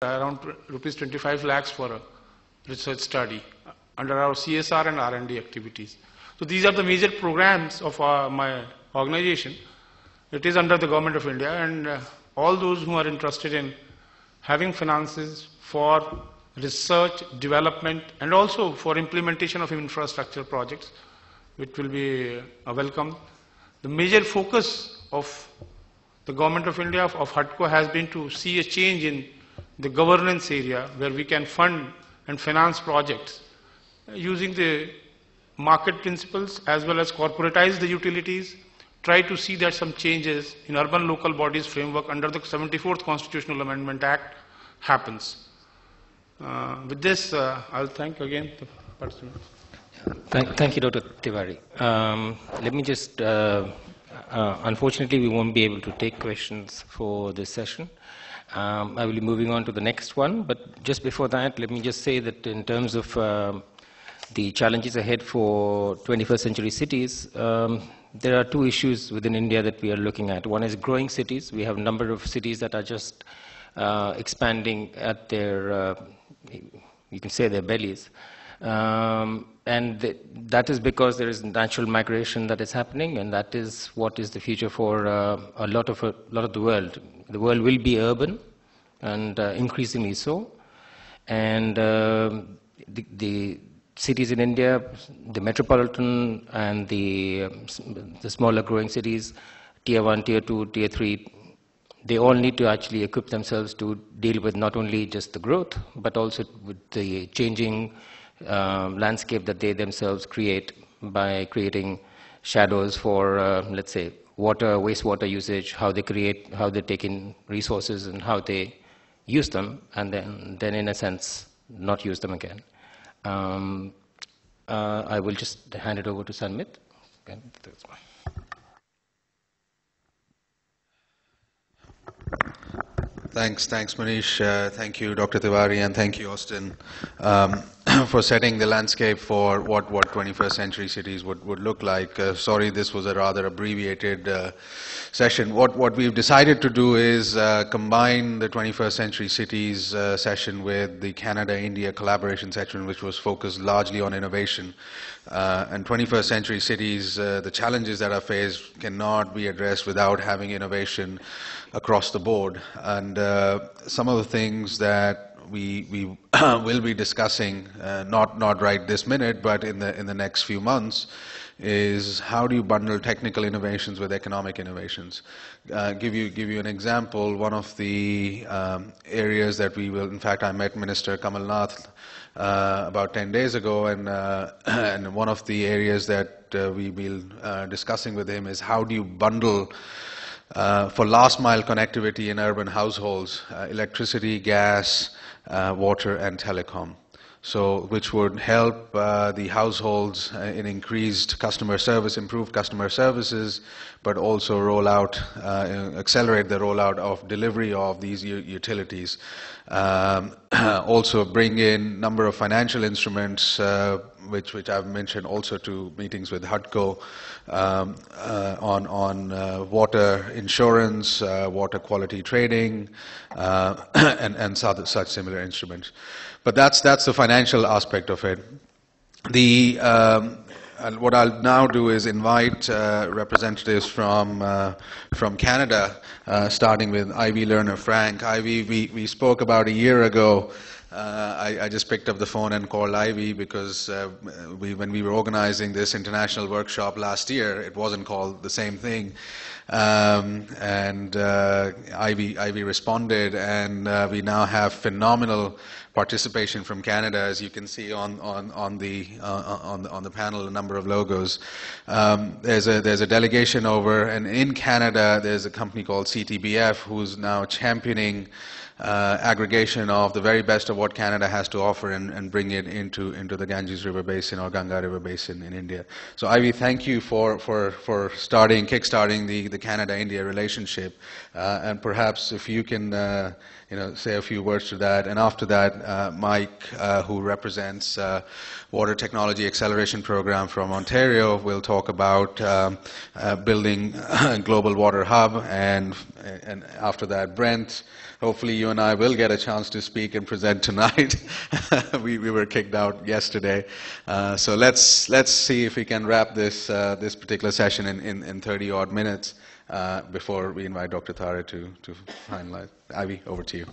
around rupees 25 lakhs for a research study under our CSR and R&D activities. So these are the major programs of my organization. It is under the Government of India, and all those who are interested in having finances for research, development, and also for implementation of infrastructure projects, it will be welcome. The major focus of the Government of India, of HUDCO, has been to see a change in the governance area where we can fund and finance projects using the market principles as well as corporatize the utilities, try to see that some changes in urban local bodies framework under the 74th Constitutional Amendment Act happens. With this, I'll thank again the participants. Thank you, Dr. Tiwari. Let me just, unfortunately, we won't be able to take questions for this session. I will be moving on to the next one, but just before that, let me just say that in terms of the challenges ahead for 21st century cities, there are two issues within India that we are looking at. One is growing cities. We have a number of cities that are just expanding at their, you can say their bellies. And that is because there is natural migration that is happening, and that is what is the future for a lot of the world. The world will be urban, and increasingly so. And the cities in India, the metropolitan and the smaller growing cities, tier 1, tier 2, tier 3, they all need to actually equip themselves to deal with not only just the growth, but also with the changing landscape that they themselves create by creating shadows for, let's say, water, wastewater usage, how they take in resources and how they use them, and then in a sense, not use them again. I will just hand it over to Sanmit. Okay, that's fine. Thanks, Manish. Thank you, Dr. Tiwari, and thank you, Austin, for setting the landscape for what 21st century cities would look like. Sorry, this was a rather abbreviated session. What we've decided to do is combine the 21st century cities session with the Canada-India collaboration section, which was focused largely on innovation. And 21st century cities, the challenges that are faced cannot be addressed without having innovation across the board. And some of the things that we will be discussing, not right this minute, but in the next few months, is how do you bundle technical innovations with economic innovations? Give you an example. One of the areas that we will, in fact, I met Minister Kamal Nath about 10 days ago, and one of the areas that we will discussing with him is how do you bundle for last mile connectivity in urban households, electricity, gas, water, and telecom. So, which would help the households in increased customer service, improved customer services, but also roll out, accelerate the rollout of delivery of these utilities. Also bring in number of financial instruments, which I've mentioned also to meetings with HUDCO, on water insurance, water quality trading, and such similar instruments. But that's the financial aspect of it. What I'll now do is invite representatives from Canada, starting with Ivy Lerner Frank. Ivy, we spoke about a year ago. I just picked up the phone and called Ivy because when we were organizing this international workshop last year, it wasn't called the same thing. Ivy responded, and we now have phenomenal participation from Canada, as you can see on the panel, a number of logos. There's a delegation over, and in Canada, there's a company called CTBF who's now championing aggregation of the very best of what Canada has to offer and bring it into the Ganges River Basin or Ganga River Basin in India. So Ivy, thank you for kickstarting the Canada-India relationship, and perhaps if you can say a few words to that. And after that, Mike, who represents Water Technology Acceleration Program from Ontario, will talk about building a global water hub. And after that, Brent, hopefully you and I will get a chance to speak and present tonight. we were kicked out yesterday. So let's see if we can wrap this particular session in 30-odd minutes before we invite Dr. Thare to finalize. Ivy, over to you.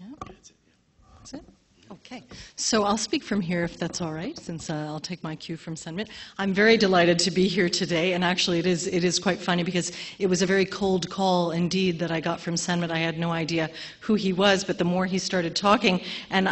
Yeah. That's it? Okay. So I'll speak from here if that's all right, since I'll take my cue from Senmit. I'm very delighted to be here today, and actually it is quite funny because it was a very cold call indeed that I got from Senmit. I had no idea who he was, but the more he started talking, and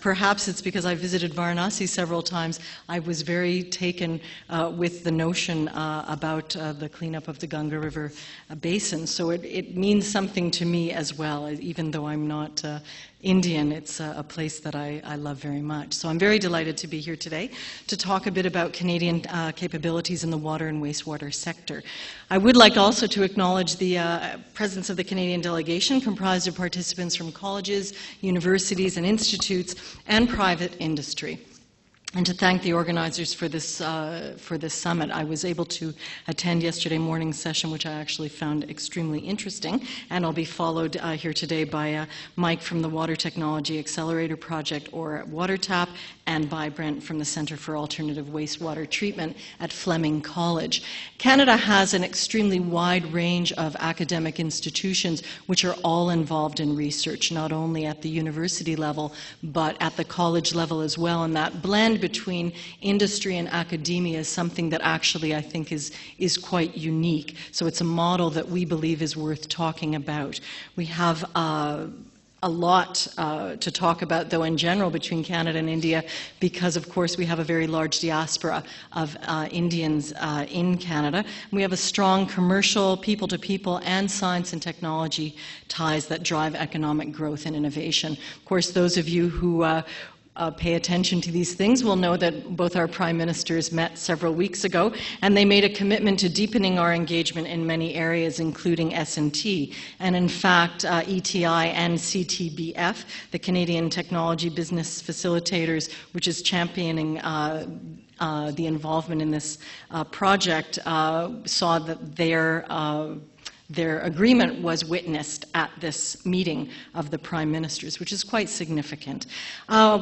perhaps it's because I visited Varanasi several times, I was very taken with the notion about the cleanup of the Ganga River basin. So it means something to me as well, even though I'm not Indian. It's a place that I love very much. So I'm very delighted to be here today to talk a bit about Canadian capabilities in the water and wastewater sector. I would like also to acknowledge the presence of the Canadian delegation, comprised of participants from colleges, universities and institutes, and private industry. And to thank the organizers for this summit. I was able to attend yesterday morning's session, which I actually found extremely interesting, and I'll be followed here today by Mike from the Water Technology Accelerator Project, or WaterTap, and by Brent from the Centre for Alternative Wastewater Treatment at Fleming College. Canada has an extremely wide range of academic institutions which are all involved in research, not only at the university level, but at the college level as well, and that blend between industry and academia is something that actually I think is quite unique. So it's a model that we believe is worth talking about. We have a lot to talk about, though, in general between Canada and India, because, of course, we have a very large diaspora of Indians in Canada. We have a strong commercial, people-to-people, and science and technology ties that drive economic growth and innovation. Of course, those of you who pay attention to these things will know that both our prime ministers met several weeks ago, and they made a commitment to deepening our engagement in many areas, including S&T. And in fact, ETI and CTBF, the Canadian Technology Business Facilitators, which is championing the involvement in this project, saw that their agreement was witnessed at this meeting of the prime ministers, which is quite significant.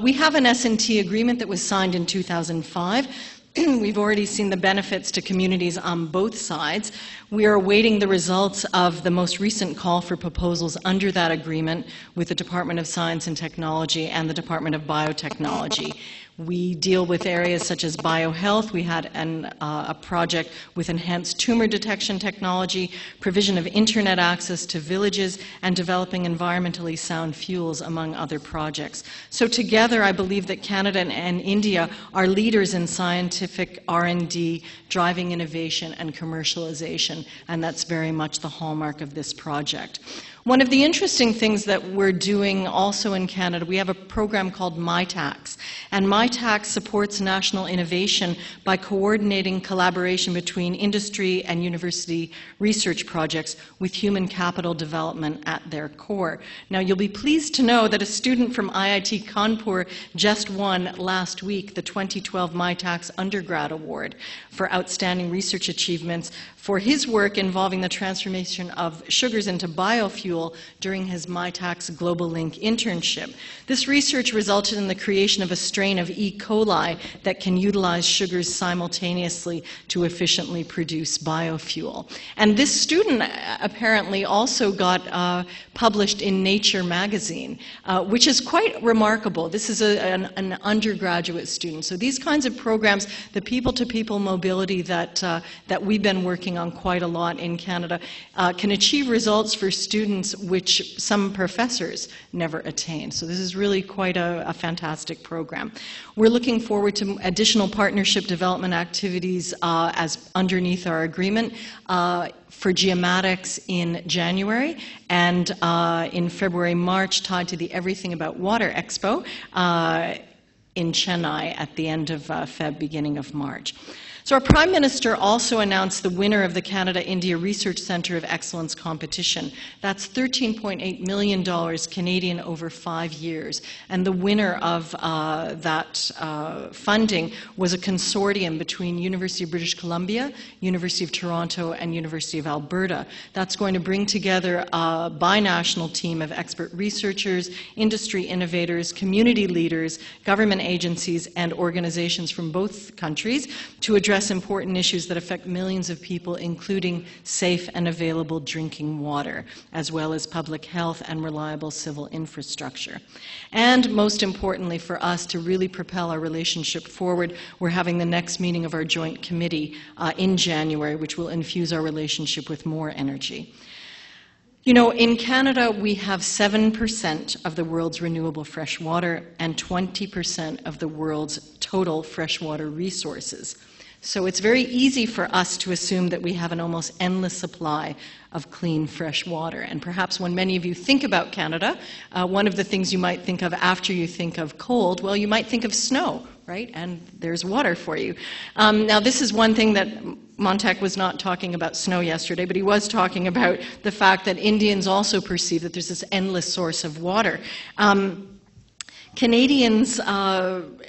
We have an S&T agreement that was signed in 2005. We've already seen the benefits to communities on both sides. We are awaiting the results of the most recent call for proposals under that agreement with the Department of Science and Technology and the Department of Biotechnology. We deal with areas such as biohealth. We had a project with enhanced tumor detection technology, provision of internet access to villages, and developing environmentally sound fuels, among other projects. So together, I believe that Canada and India are leaders in scientific R&D, driving innovation and commercialization, and that's very much the hallmark of this project. One of the interesting things that we're doing also in Canada, we have a program called MyTax, and MyTax supports national innovation by coordinating collaboration between industry and university research projects with human capital development at their core. Now, you'll be pleased to know that a student from IIT Kanpur just won last week the 2012 MyTax Undergrad Award for outstanding research achievements for his work involving the transformation of sugars into biofuel during his MyTax Global Link internship. This research resulted in the creation of a strain of E. coli that can utilize sugars simultaneously to efficiently produce biofuel. And this student apparently also got published in Nature magazine, which is quite remarkable. This is an undergraduate student. So these kinds of programs, the people-to-people mobility that we've been working on quite a lot in Canada, can achieve results for students which some professors never attain. So this is really quite a fantastic program. We're looking forward to additional partnership development activities as underneath our agreement for geomatics in January, and in February, March, tied to the Everything About Water Expo in Chennai at the end of Feb, beginning of March. So our Prime Minister also announced the winner of the Canada-India Research Centre of Excellence competition. That's $13.8 million Canadian over 5 years. And the winner of that funding was a consortium between University of British Columbia, University of Toronto, and University of Alberta. That's going to bring together a binational team of expert researchers, industry innovators, community leaders, government agencies, and organizations from both countries to address important issues that affect millions of people, including safe and available drinking water, as well as public health and reliable civil infrastructure. And most importantly for us, to really propel our relationship forward, we're having the next meeting of our joint committee in January, which will infuse our relationship with more energy. You know, in Canada, we have 7% of the world's renewable fresh water and 20% of the world's total freshwater resources. So it's very easy for us to assume that we have an almost endless supply of clean, fresh water. And perhaps when many of you think about Canada, one of the things you might think of after you think of cold, well, you might think of snow, right? And there's water for you. Now, this is one thing that Montek was not talking about snow yesterday, but he was talking about the fact that Indians also perceive that there's this endless source of water. Canadians,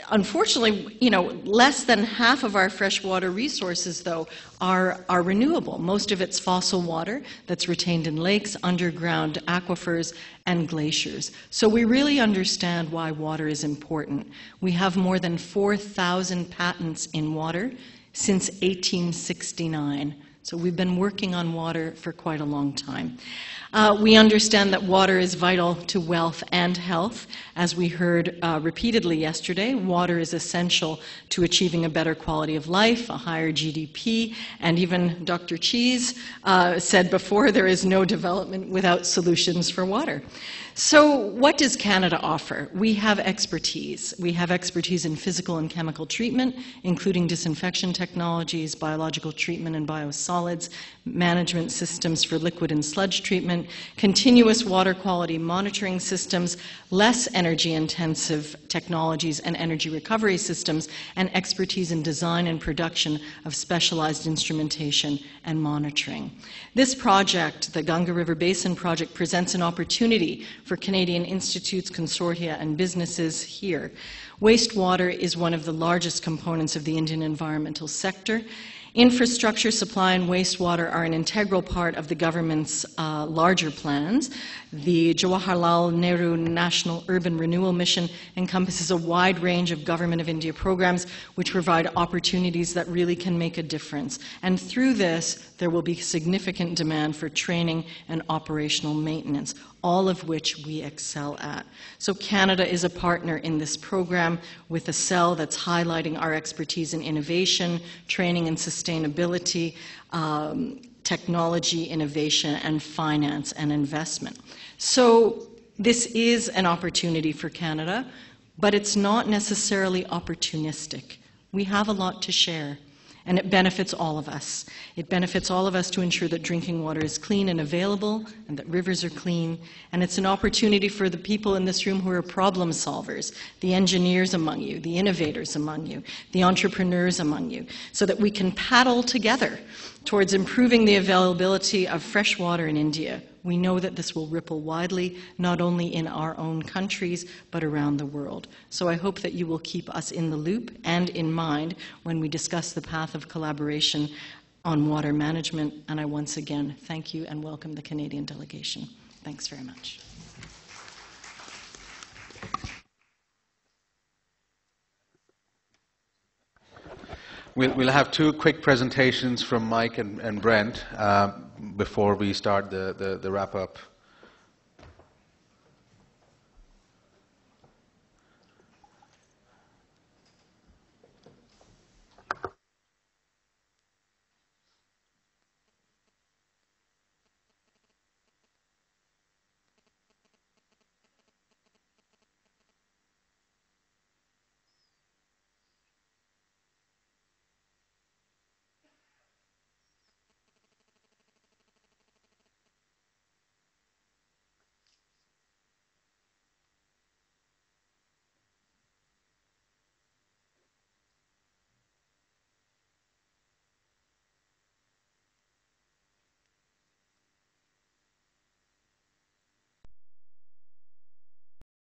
unfortunately, you know, less than half of our freshwater resources, though, are renewable. Most of it's fossil water that's retained in lakes, underground aquifers, and glaciers. So we really understand why water is important. We have more than 4,000 patents in water since 1869. So we've been working on water for quite a long time. We understand that water is vital to wealth and health. As we heard repeatedly yesterday, water is essential to achieving a better quality of life, a higher GDP, and even Dr. Cheese said before, there is no development without solutions for water. So what does Canada offer? We have expertise. We have expertise in physical and chemical treatment, including disinfection technologies, biological treatment and biosolids, management systems for liquid and sludge treatment, continuous water quality monitoring systems, less energy-intensive technologies and energy recovery systems, and expertise in design and production of specialized instrumentation and monitoring. This project, the Ganga River Basin Project, presents an opportunity for Canadian institutes, consortia, and businesses here. Wastewater is one of the largest components of the Indian environmental sector. Infrastructure, supply, and wastewater are an integral part of the government's larger plans. The Jawaharlal Nehru National Urban Renewal Mission encompasses a wide range of Government of India programs which provide opportunities that really can make a difference. And through this, there will be significant demand for training and operational maintenance, all of which we excel at. So Canada is a partner in this program with a cell that's highlighting our expertise in innovation, training and sustainability, technology, innovation, and finance and investment. So this is an opportunity for Canada, but it's not necessarily opportunistic. We have a lot to share, and it benefits all of us. It benefits all of us to ensure that drinking water is clean and available, and that rivers are clean, and it's an opportunity for the people in this room who are problem solvers, the engineers among you, the innovators among you, the entrepreneurs among you, so that we can paddle together towards improving the availability of fresh water in India. We know that this will ripple widely, not only in our own countries, but around the world. So I hope that you will keep us in the loop and in mind when we discuss the path of collaboration on water management. And I once again thank you and welcome the Canadian delegation. Thanks very much. We'll have two quick presentations from Mike and Brent before we start the wrap-up